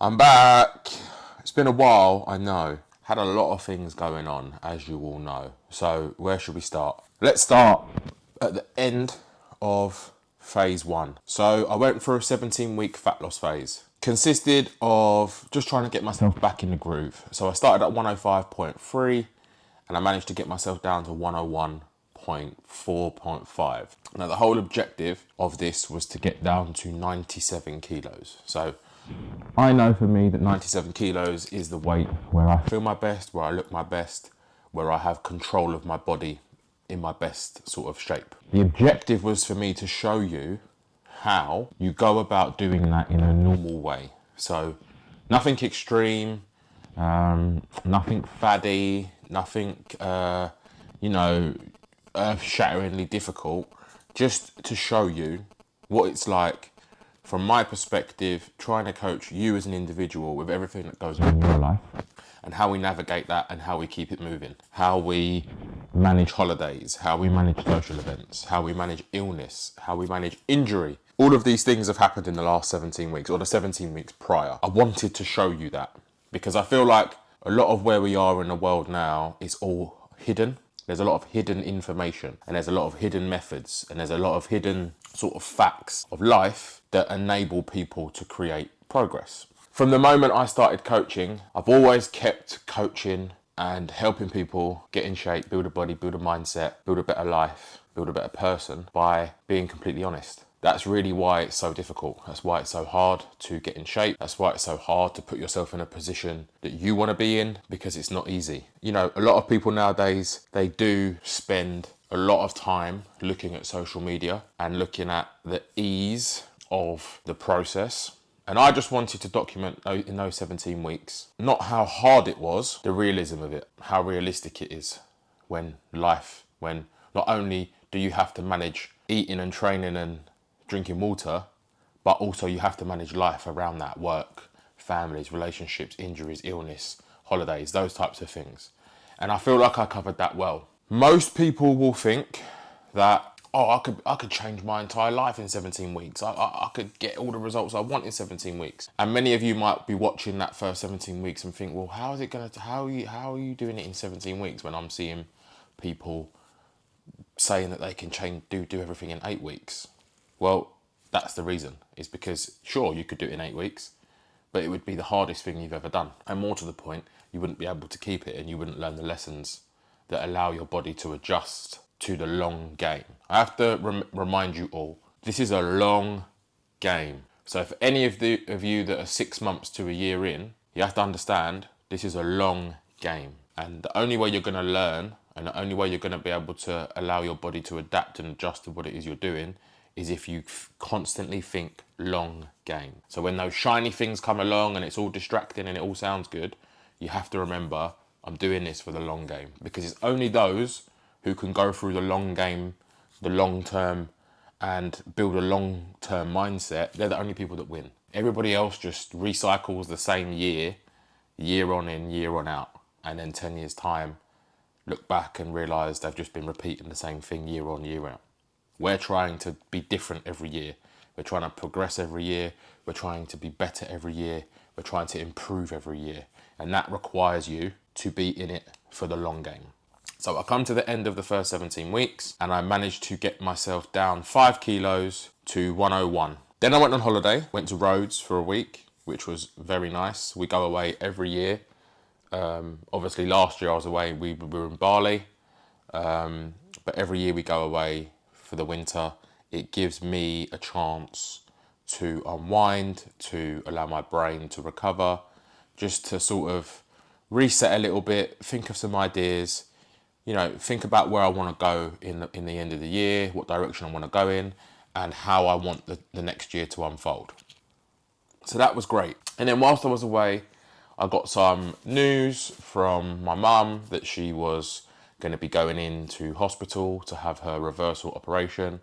I'm back. It's been a while, I know. Had a lot of things going on, as you all know. So where should we start? Let's start at the end of phase one. So I went through a 17-week fat loss phase. Consisted of just trying to get myself back in the groove. So I started at 105.3 and I managed to get myself down to 101.4.5. Now the whole objective of this was to get down to 97 kilos. So I know for me that 97 kilos is the weight where I feel my best, where I look my best, where I have control of my body in my best sort of shape. The objective was for me to show you how you go about doing that in a normal way. So nothing extreme, nothing faddy, nothing, earth-shatteringly difficult, just to show you what it's like from my perspective, trying to coach you as an individual with everything that goes on in your life and how we navigate that and how we keep it moving, how we manage holidays, how we manage social events, how we manage illness, how we manage injury. All of these things have happened in the last 17 weeks or the 17 weeks prior. I wanted to show you that because I feel like a lot of where we are in the world now is all hidden. There's a lot of hidden information and there's a lot of hidden methods and there's a lot of hidden sort of facts of life that enable people to create progress. From the moment I started coaching, I've always kept coaching and helping people get in shape, build a body, build a mindset, build a better life, build a better person by being completely honest. That's really why it's so difficult. That's why it's so hard to get in shape. That's why it's so hard to put yourself in a position that you want to be in, because it's not easy. You know, a lot of people nowadays, they do spend a lot of time looking at social media and looking at the ease of the process. And I just wanted to document in those 17 weeks, not how hard it was, the realism of it, how realistic it is when not only do you have to manage eating and training and drinking water, but also you have to manage life around that: work, families, relationships, injuries, illness, holidays, those types of things. And I feel like I covered that well. Most people will think that, I could change my entire life in 17 weeks. I could get all the results I want in 17 weeks. And many of you might be watching that first 17 weeks and think, well, how are you doing it in 17 weeks when I'm seeing people saying that they can do everything in 8 weeks? Well, that's the reason. It's because, sure, you could do it in 8 weeks, but it would be the hardest thing you've ever done. And more to the point, you wouldn't be able to keep it and you wouldn't learn the lessons that allow your body to adjust to the long game. I have to remind you all, this is a long game. So for any of you that are 6 months to a year in, you have to understand this is a long game. And the only way you're going to learn and the only way you're going to be able to allow your body to adapt and adjust to what it is you're doing is if you constantly think long game. So when those shiny things come along and it's all distracting and it all sounds good, you have to remember, I'm doing this for the long game, because it's only those who can go through the long game, the long term, and build a long-term mindset. They're the only people that win. Everybody else just recycles the same year on in, year on out, and then 10 years time, look back and realise they've just been repeating the same thing year on, year out. We're trying to be different every year. We're trying to progress every year. We're trying to be better every year. We're trying to improve every year. And that requires you to be in it for the long game. So I come to the end of the first 17 weeks and I managed to get myself down 5 kilos to 101. Then I went on holiday, went to Rhodes for a week, which was very nice. We go away every year. Obviously last year I was away, we were in Bali. But every year we go away for the winter. It gives me a chance to unwind, to allow my brain to recover, just to sort of reset a little bit, think of some ideas, think about where I want to go in the end of the year, what direction I want to go in, and how I want the next year to unfold. So that was great. And then whilst I was away, I got some news from my mum that she was going to be going into hospital to have her reversal operation.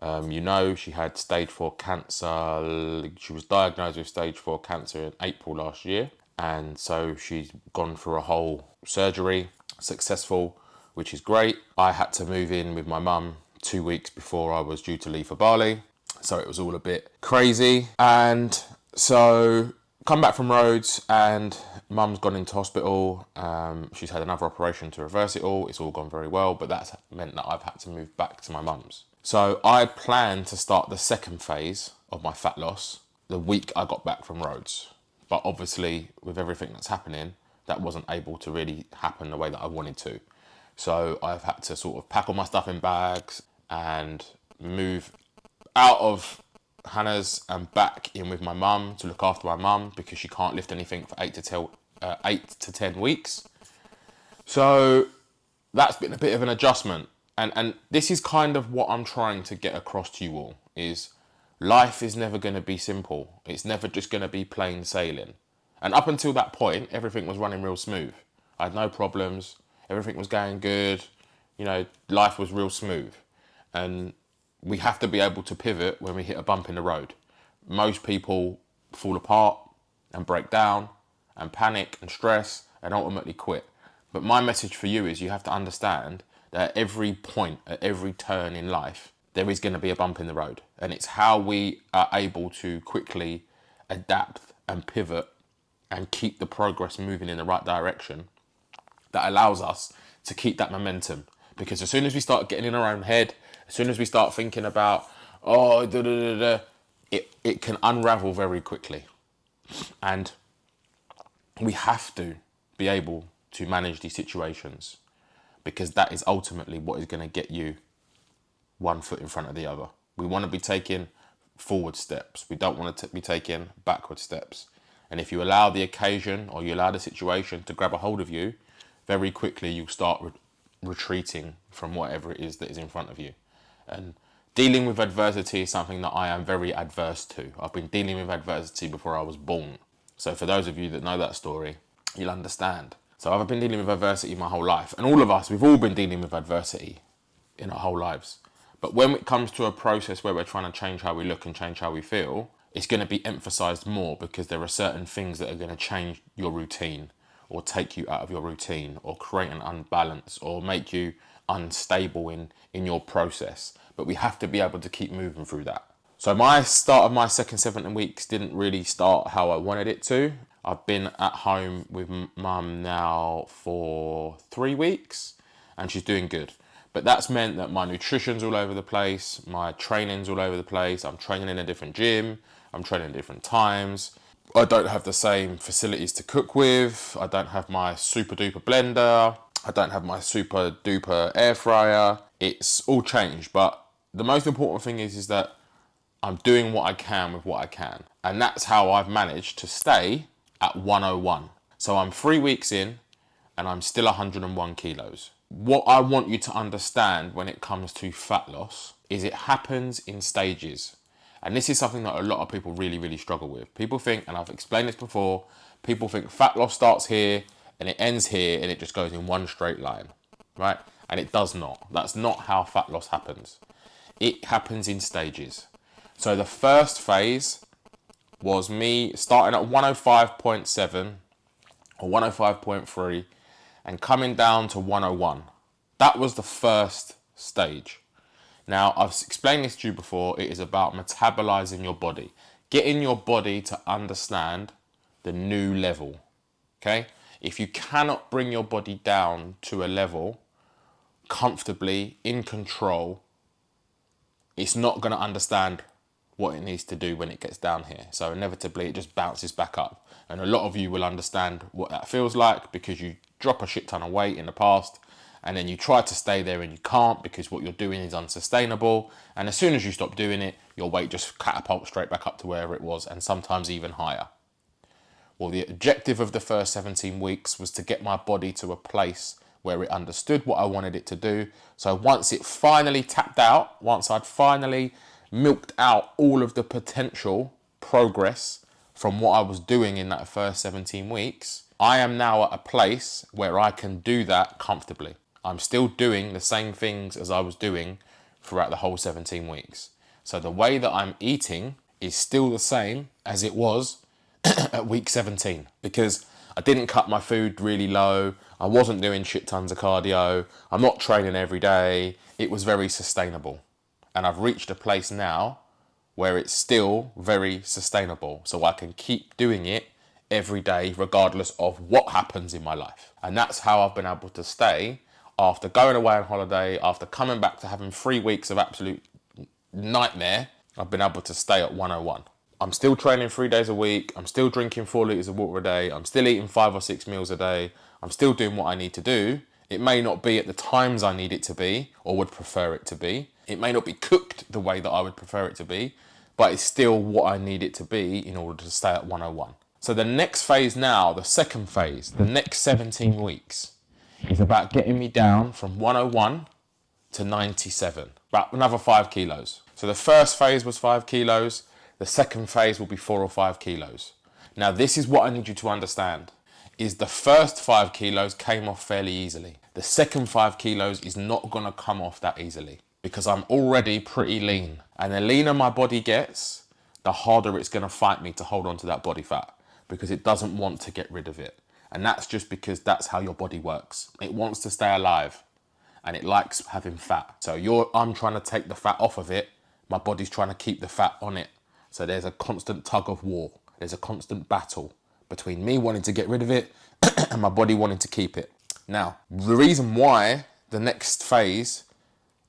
She had stage 4 cancer. She was diagnosed with stage 4 cancer in April last year. And so she's gone through a whole surgery, successful, which is great. I had to move in with my mum 2 weeks before I was due to leave for Bali. So it was all a bit crazy. And so come back from Rhodes and mum's gone into hospital. She's had another operation to reverse it all. It's all gone very well, but that's meant that I've had to move back to my mum's. So I plan to start the second phase of my fat loss the week I got back from Rhodes. But obviously, with everything that's happening, that wasn't able to really happen the way that I wanted to. So I've had to sort of pack all my stuff in bags and move out of Hannah's and back in with my mum to look after my mum because she can't lift anything for 8 to 10 weeks. So that's been a bit of an adjustment. And this is kind of what I'm trying to get across to you all, is life is never going to be simple. It's never just going to be plain sailing. And up until that point, everything was running real smooth. I had no problems. Everything was going good. Life was real smooth. And we have to be able to pivot when we hit a bump in the road. Most people fall apart and break down and panic and stress and ultimately quit. But my message for you is you have to understand that at every point, at every turn in life, there is going to be a bump in the road. And it's how we are able to quickly adapt and pivot and keep the progress moving in the right direction that allows us to keep that momentum. Because as soon as we start getting in our own head, as soon as we start thinking about, it can unravel very quickly. And we have to be able to manage these situations, because that is ultimately what is going to get you one foot in front of the other. We want to be taking forward steps. We don't want to be taking backward steps. And if you allow the occasion or you allow the situation to grab a hold of you, very quickly you'll start retreating from whatever it is that is in front of you. And dealing with adversity is something that I am very adverse to. I've been dealing with adversity before I was born. So for those of you that know that story, you'll understand. So I've been dealing with adversity my whole life. And all of us, we've all been dealing with adversity in our whole lives. But when it comes to a process where we're trying to change how we look and change how we feel, it's going to be emphasized more, because there are certain things that are going to change your routine or take you out of your routine or create an unbalance or make you unstable in your process. But we have to be able to keep moving through that. So my start of my second 7 weeks didn't really start how I wanted it to. I've been at home with mum now for 3 weeks and she's doing good. But that's meant that my nutrition's all over the place, my training's all over the place. I'm training in a different gym, I'm training at different times. I don't have the same facilities to cook with. I don't have my super duper blender. I don't have my super duper air fryer. It's all changed, but the most important thing is that I'm doing what I can with what I can. And that's how I've managed to stay at 101. So I'm 3 weeks in and I'm still 101 kilos. What I want you to understand when it comes to fat loss is it happens in stages. And this is something that a lot of people really, really struggle with. People think, and I've explained this before, people think fat loss starts here and it ends here and it just goes in one straight line, right? And it does not. That's not how fat loss happens. It happens in stages. So the first phase was me starting at 105.7 or 105.3 and coming down to 101. That was the first stage. Now, I've explained this to you before. It is about metabolizing your body, getting your body to understand the new level, okay? If you cannot bring your body down to a level comfortably, in control, it's not going to understand what it needs to do when it gets down here. So inevitably, it just bounces back up. And a lot of you will understand what that feels like, because you drop a shit ton of weight in the past and then you try to stay there and you can't, because what you're doing is unsustainable. And as soon as you stop doing it, your weight just catapults straight back up to wherever it was, and sometimes even higher. Well, the objective of the first 17 weeks was to get my body to a place where it understood what I wanted it to do. So once it finally tapped out, once I'd finally milked out all of the potential progress from what I was doing in that first 17 weeks, I am now at a place where I can do that comfortably. I'm still doing the same things as I was doing throughout the whole 17 weeks. So the way that I'm eating is still the same as it was at week 17, because I didn't cut my food really low. I wasn't doing shit tons of cardio. I'm not training every day. It was very sustainable. And I've reached a place now where it's still very sustainable. So I can keep doing it every day, regardless of what happens in my life. And that's how I've been able to stay after going away on holiday, after coming back to having 3 weeks of absolute nightmare. I've been able to stay at 101. I'm still training 3 days a week. I'm still drinking 4 litres of water a day. I'm still eating 5 or 6 meals a day. I'm still doing what I need to do. It may not be at the times I need it to be or would prefer it to be. It may not be cooked the way that I would prefer it to be, but it's still what I need it to be in order to stay at 101. So the next phase now, the second phase, the next 17 weeks, is about getting me down from 101 to 97, about another 5 kilos. So the first phase was 5 kilos. The second phase will be 4 or 5 kilos. Now, this is what I need you to understand, is the first 5 kilos came off fairly easily. The second 5 kilos is not gonna come off that easily because I'm already pretty lean. And the leaner my body gets, the harder it's gonna fight me to hold on to that body fat because it doesn't want to get rid of it. And that's just because that's how your body works. It wants to stay alive and it likes having fat. So I'm trying to take the fat off of it. My body's trying to keep the fat on it. So there's a constant tug of war. There's a constant battle between me wanting to get rid of it and my body wanting to keep it. Now, the reason why the next phase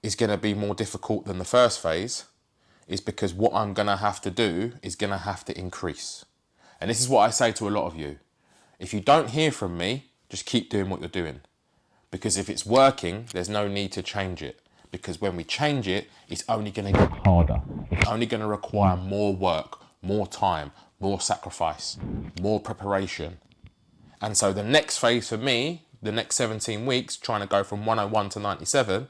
is going to be more difficult than the first phase is because what I'm going to have to do is going to have to increase. And this is what I say to a lot of you. If you don't hear from me, just keep doing what you're doing. Because if it's working, there's no need to change it. Because when we change it, it's only going to get harder. It's only going to require more work, more time, more sacrifice, more preparation. And so the next phase for me, the next 17 weeks, trying to go from 101 to 97,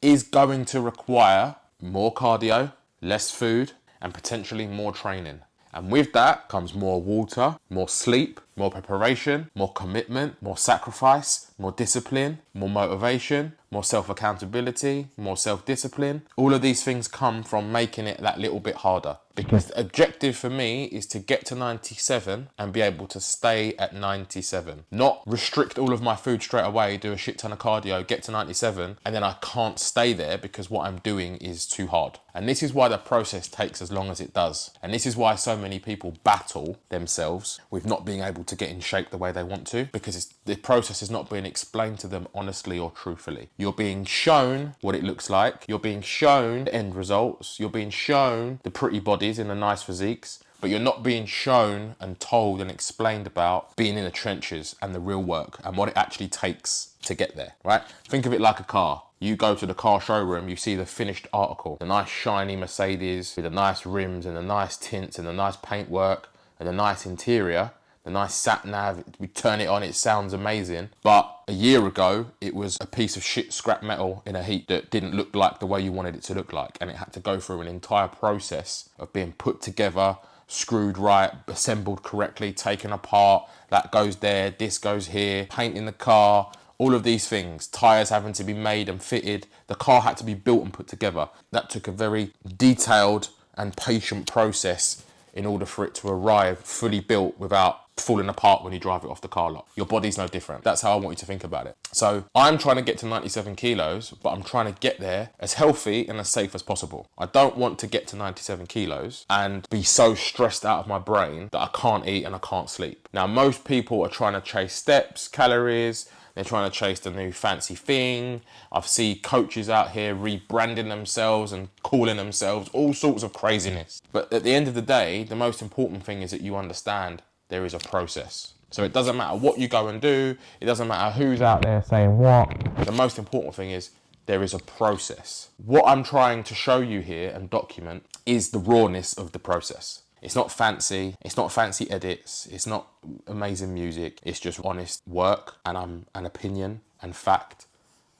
is going to require more cardio, less food, and potentially more training. And with that comes more water, more sleep, more preparation, more commitment, more sacrifice, more discipline, more motivation, more self-accountability, more self-discipline. All of these things come from making it that little bit harder. Because the objective for me is to get to 97 and be able to stay at 97. Not restrict all of my food straight away, do a shit ton of cardio, get to 97, and then I can't stay there because what I'm doing is too hard. And this is why the process takes as long as it does. And this is why so many people battle themselves with not being able to get in shape the way they want to, because the process is not being explained to them honestly or truthfully. You're being shown what it looks like. You're being shown the end results. You're being shown the pretty bodies in the nice physiques, but you're not being shown and told and explained about being in the trenches and the real work and what it actually takes to get there, right? Think of it like a car. You go to the car showroom, you see the finished article, the nice shiny Mercedes with the nice rims and the nice tints and the nice paintwork and the nice interior, the nice sat nav. We turn it on, it sounds amazing. But a year ago, it was a piece of shit scrap metal in a heat that didn't look like the way you wanted it to look like. And it had to go through an entire process of being put together, screwed right, assembled correctly, taken apart. That goes there, this goes here, painting the car, all of these things, tyres having to be made and fitted. The car had to be built and put together. That took a very detailed and patient process in order for it to arrive fully built without falling apart when you drive it off the car lot. Your body's no different. That's how I want you to think about it. So I'm trying to get to 97 kilos, but I'm trying to get there as healthy and as safe as possible. I don't want to get to 97 kilos and be so stressed out of my brain that I can't eat and I can't sleep. Now, most people are trying to chase steps, calories. They're trying to chase the new fancy thing. I've seen coaches out here rebranding themselves and calling themselves all sorts of craziness. But at the end of the day, the most important thing is that you understand there is a process. So it doesn't matter what you go and do. It doesn't matter who's out there saying what. The most important thing is there is a process. What I'm trying to show you here and document is the rawness of the process. It's not fancy. It's not fancy edits. It's not amazing music. It's just honest work and an opinion and fact.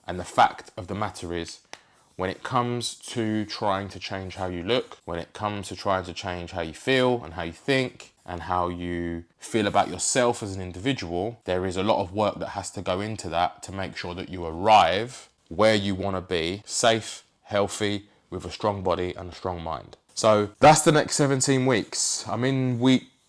And the fact of the matter is, when it comes to trying to change how you look, when it comes to trying to change how you feel and how you think and how you feel about yourself as an individual, there is a lot of work that has to go into that to make sure that you arrive where you want to be, safe, healthy, with a strong body and a strong mind. So that's the next 17 weeks. I'm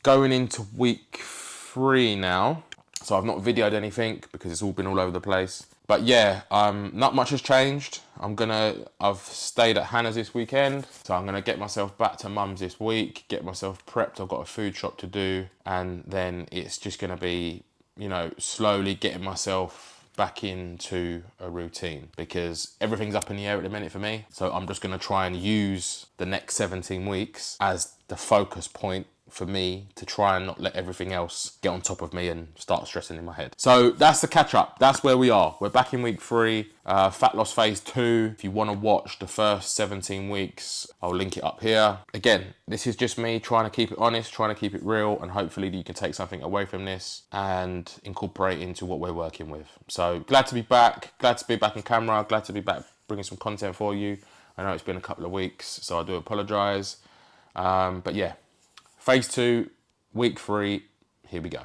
going into week 3 now. So I've not videoed anything because it's all been all over the place. But yeah, not much has changed. I've stayed at Hannah's this weekend, so I'm gonna get myself back to mum's this week, get myself prepped. I've got a food shop to do, and then it's just gonna be, you know, slowly getting myself back into a routine, because everything's up in the air at the minute for me. So I'm just gonna try and use the next 17 weeks as the focus point for me to try and not let everything else get on top of me and start stressing in my head. So that's the catch up. That's where we are. We're back in week 3, fat loss phase 2. If you want to watch the first 17 weeks, I'll link it up here. Again, this is just me trying to keep it honest, trying to keep it real, and hopefully you can take something away from this and incorporate into what we're working with. So glad to be back. Glad to be back on camera. Glad to be back bringing some content for you. I know it's been a couple of weeks, so I do apologise. But yeah, phase 2, week 3, here we go.